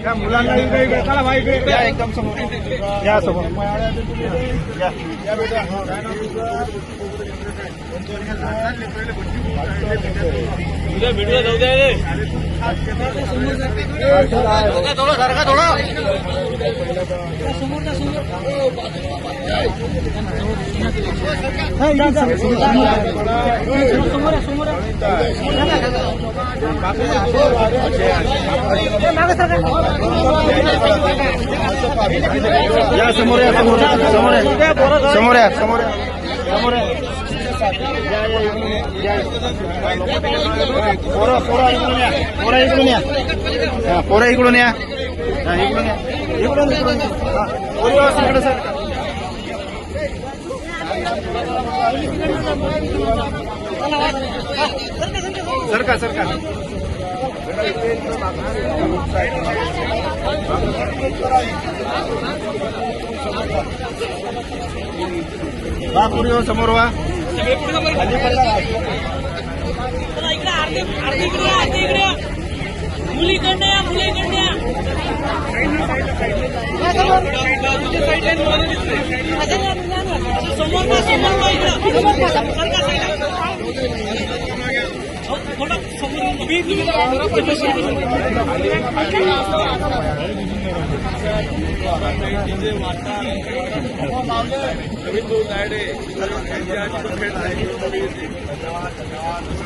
त्या मुलांना इकडे चला भाई इकडे या एकदम समोर या समोर या बेटा व्हिडिओ जाऊ द्या रे थोडं सारखा थोडं समोर या समोर या समोर समोर समोर या समोर समोर पोरा इकडून या पोरा इकडून या इकडून इकडून इकडे सर सरका सरका वा पुढे हो समोर वा मुलीकडनं या मुलीकडनं या समोर समोर समोर